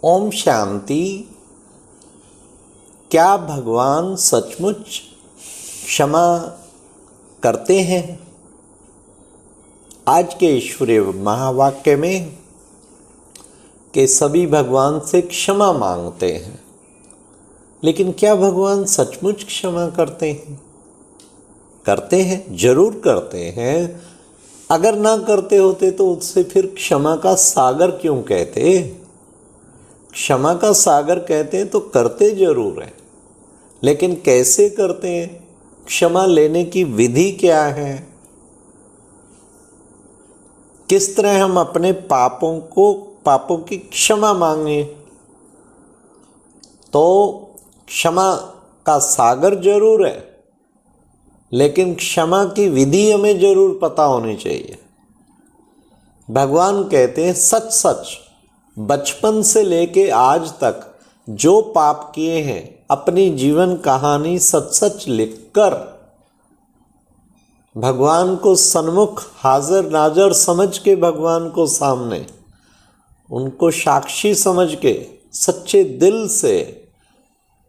ओम शांति। क्या भगवान सचमुच क्षमा करते हैं? आज के ईश्वरीय महावाक्य में कि सभी भगवान से क्षमा मांगते हैं, लेकिन क्या भगवान सचमुच क्षमा करते हैं? करते हैं, जरूर करते हैं। अगर ना करते होते तो उससे फिर क्षमा का सागर क्यों कहते? क्षमा का सागर कहते हैं तो करते जरूर हैं, लेकिन कैसे करते हैं? क्षमा लेने की विधि क्या है? किस तरह हम अपने पापों की क्षमा मांगे? तो क्षमा का सागर जरूर है, लेकिन क्षमा की विधि हमें जरूर पता होनी चाहिए। भगवान कहते हैं सच सच बचपन से लेके आज तक जो पाप किए हैं, अपनी जीवन कहानी सच सच लिखकर भगवान को सन्मुख हाजिर नाजर समझ के, भगवान को सामने उनको साक्षी समझ के सच्चे दिल से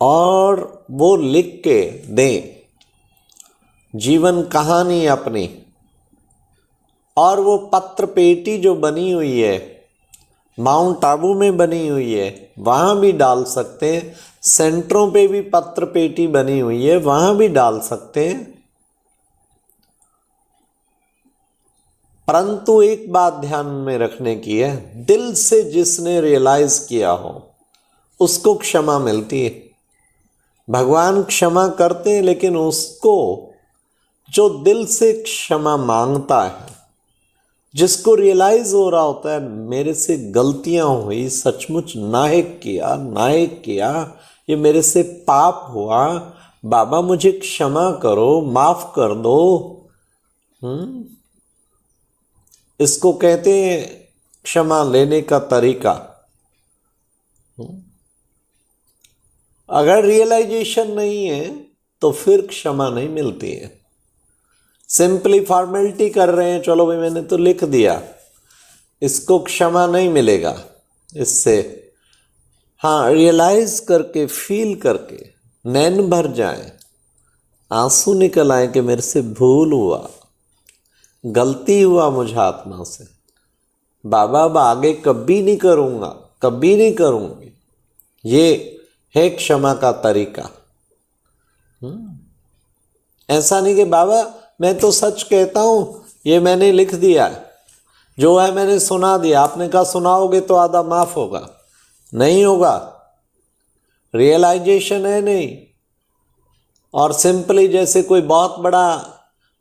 और वो लिख के दें जीवन कहानी अपनी। और वो पत्र पेटी जो बनी हुई है, माउंट आबू में बनी हुई है, वहाँ भी डाल सकते हैं। सेंटरों पे भी पत्र पेटी बनी हुई है, वहाँ भी डाल सकते हैं। परंतु एक बात ध्यान में रखने की है, दिल से जिसने रियलाइज किया हो उसको क्षमा मिलती है। भगवान क्षमा करते हैं, लेकिन उसको जो दिल से क्षमा मांगता है, जिसको रियलाइज हो रहा होता है मेरे से गलतियां हुई, सचमुच नाहक किया, ये मेरे से पाप हुआ, बाबा मुझे क्षमा करो, माफ कर दो। इसको कहते हैं क्षमा लेने का तरीका। अगर रियलाइजेशन नहीं है तो फिर क्षमा नहीं मिलती है। सिंपली फॉर्मेलिटी कर रहे हैं, चलो भाई मैंने तो लिख दिया, इसको क्षमा नहीं मिलेगा इससे। हाँ, रियलाइज करके, फील करके नैन भर जाए, आंसू निकल आए कि मेरे से भूल हुआ, गलती हुआ मुझे आत्मा से, बाबा अब आगे कभी नहीं करूँगा, कभी नहीं करूँगी। ये है क्षमा का तरीका। ऐसा नहीं कि बाबा मैं तो सच कहता हूँ, ये मैंने लिख दिया है, जो है मैंने सुना दिया, आपने कहा सुनाओगे तो आधा माफ होगा। नहीं होगा, रियलाइजेशन है नहीं। और सिंपली जैसे कोई बहुत बड़ा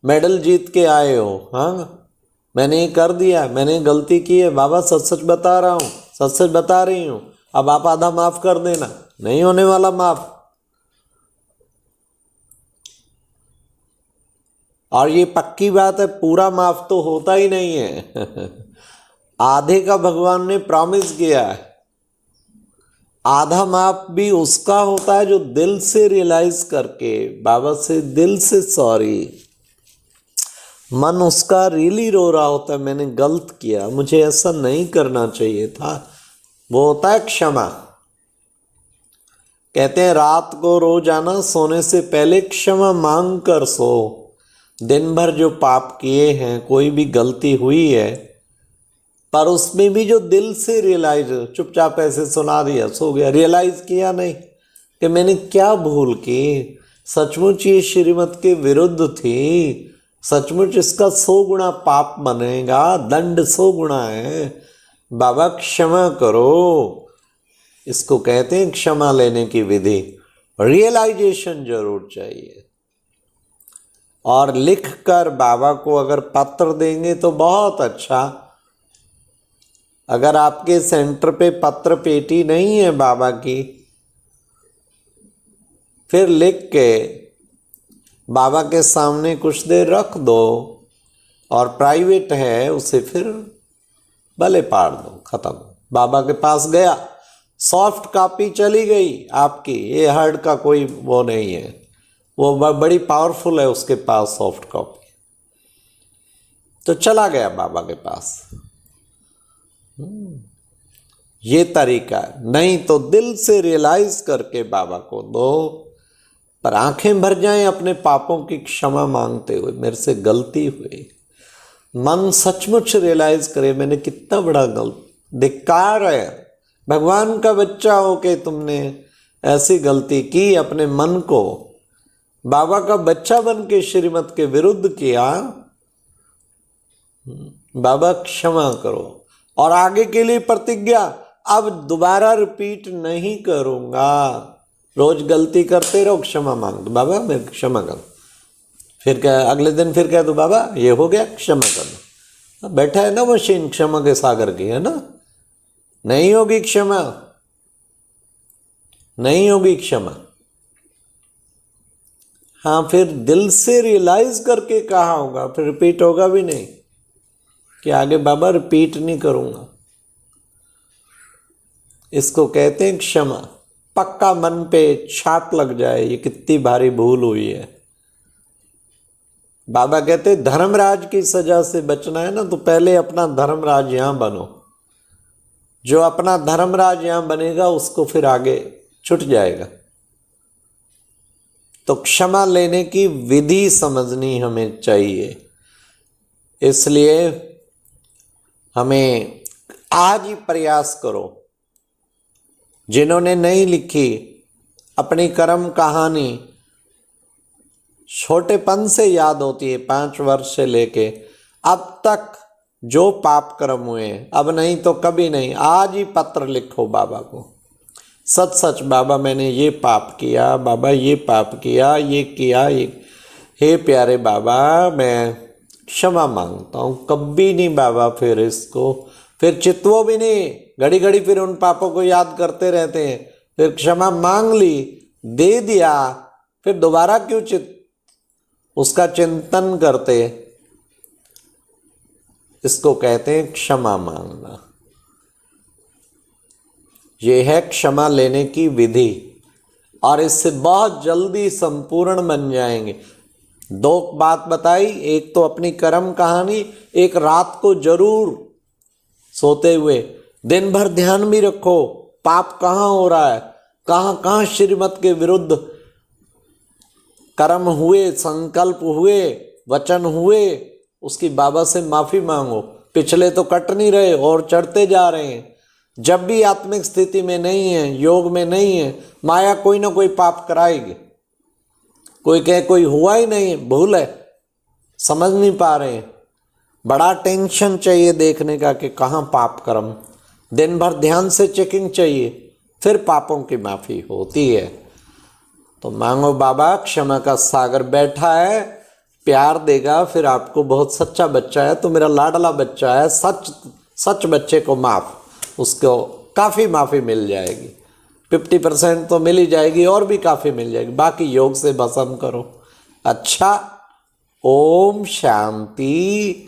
मेडल जीत के आए हो, हाँ मैंने ये कर दिया, मैंने गलती की है, बाबा सच सच बता रहा हूँ, सच सच बता रही हूँ, अब आप आधा माफ कर देना। नहीं होने वाला माफ। और ये पक्की बात है, पूरा माफ तो होता ही नहीं है। आधे का भगवान ने प्रॉमिस किया है। आधा माफ भी उसका होता है जो दिल से रियलाइज करके बाबा से दिल से सॉरी, मन उसका रियली रो रहा होता है, मैंने गलत किया, मुझे ऐसा नहीं करना चाहिए था। वो होता है क्षमा। कहते हैं रात को रोजाना सोने से पहले क्षमा मांग कर सो। दिन भर जो पाप किए हैं, कोई भी गलती हुई है, पर उसमें भी जो दिल से रियलाइज, चुपचाप ऐसे सुना दिया, सो गया, रियलाइज किया नहीं कि मैंने क्या भूल की, सचमुच ये श्रीमत के विरुद्ध थी, सचमुच इसका 100 गुना पाप बनेगा, दंड 100 गुना है, बाबा क्षमा करो। इसको कहते हैं क्षमा लेने की विधि। रियलाइजेशन जरूर चाहिए। और लिख कर बाबा को अगर पत्र देंगे तो बहुत अच्छा। अगर आपके सेंटर पे पत्र पेटी नहीं है बाबा की, फिर लिख के बाबा के सामने कुछ देर रख दो, और प्राइवेट है उसे फिर भले पाड़ दो, खत्म। बाबा के पास गया, सॉफ्ट कॉपी चली गई आपकी, ये हार्ड का कोई वो नहीं है, वो बड़ी पावरफुल है उसके पास सॉफ्ट कॉपी, तो चला गया बाबा के पास। ये तरीका है। नहीं तो दिल से रियलाइज करके बाबा को दो, पर आंखें भर जाएं अपने पापों की क्षमा मांगते हुए, मेरे से गलती हुई। मन सचमुच रियलाइज करे मैंने कितना बड़ा धिक्कार है, भगवान का बच्चा हो के तुमने ऐसी गलती की, अपने मन को बाबा का बच्चा बन के श्रीमत के विरुद्ध किया। बाबा क्षमा करो, और आगे के लिए प्रतिज्ञा, अब दोबारा रिपीट नहीं करूंगा। रोज गलती करते रहो, क्षमा मांग दो, बाबा मेरे क्षमा करो। फिर क्या अगले दिन फिर कह दो बाबा ये हो गया, क्षमा कर दो। बैठा है ना मशीन क्षमा के सागर की, है ना। नहीं होगी क्षमा, नहीं होगी क्षमा। हाँ, फिर दिल से रियलाइज करके कहा होगा, फिर रिपीट होगा भी नहीं कि आगे बाबा रिपीट नहीं करूंगा। इसको कहते हैं क्षमा। पक्का मन पे छाप लग जाए ये कितनी भारी भूल हुई है। बाबा कहते धर्मराज की सजा से बचना है ना, तो पहले अपना धर्मराज यहां बनो। जो अपना धर्मराज यहां बनेगा उसको फिर आगे छूट जाएगा। तो क्षमा लेने की विधि समझनी हमें चाहिए। इसलिए हमें आज ही प्रयास करो। जिन्होंने नहीं लिखी अपनी कर्म कहानी, छोटेपन से याद होती है, 5 वर्ष से लेके अब तक जो पाप कर्म हुए, अब नहीं तो कभी नहीं, आज ही पत्र लिखो बाबा को। सच सच बाबा मैंने ये पाप किया, बाबा ये पाप किया, ये किया, ये। हे प्यारे बाबा मैं क्षमा मांगता हूँ। कभी नहीं बाबा फिर इसको फिर चितवो भी नहीं, घड़ी घड़ी फिर उन पापों को याद करते रहते हैं। फिर क्षमा मांग ली, दे दिया, फिर दोबारा क्यों उसका चिंतन करते। इसको कहते हैं क्षमा मांगना। यह है क्षमा लेने की विधि, और इससे बहुत जल्दी संपूर्ण बन जाएंगे। 2 बात बताई, एक तो अपनी कर्म कहानी, एक रात को जरूर सोते हुए दिन भर ध्यान भी रखो पाप कहाँ हो रहा है, कहाँ कहाँ श्रीमत के विरुद्ध कर्म हुए, संकल्प हुए, वचन हुए, उसकी बाबा से माफी मांगो। पिछले तो कट नहीं रहे और चढ़ते जा रहे हैं। जब भी आत्मिक स्थिति में नहीं है, योग में नहीं है, माया कोई ना कोई पाप कराएगी। कोई कहे कोई हुआ ही नहीं, भूल है, समझ नहीं पा रहे हैं। बड़ा टेंशन चाहिए देखने का कि कहाँ पाप कर्म। दिन भर ध्यान से चेकिंग चाहिए, फिर पापों की माफी होती है। तो मांगो बाबा, क्षमा का सागर बैठा है, प्यार देगा। फिर आपको बहुत सच्चा बच्चा है तो मेरा लाडला बच्चा है, सच सच बच्चे को माफ, उसको काफ़ी माफ़ी मिल जाएगी। 50% तो मिल ही जाएगी, और भी काफ़ी मिल जाएगी। बाकी योग से भस्म करो। अच्छा, ओम शांति।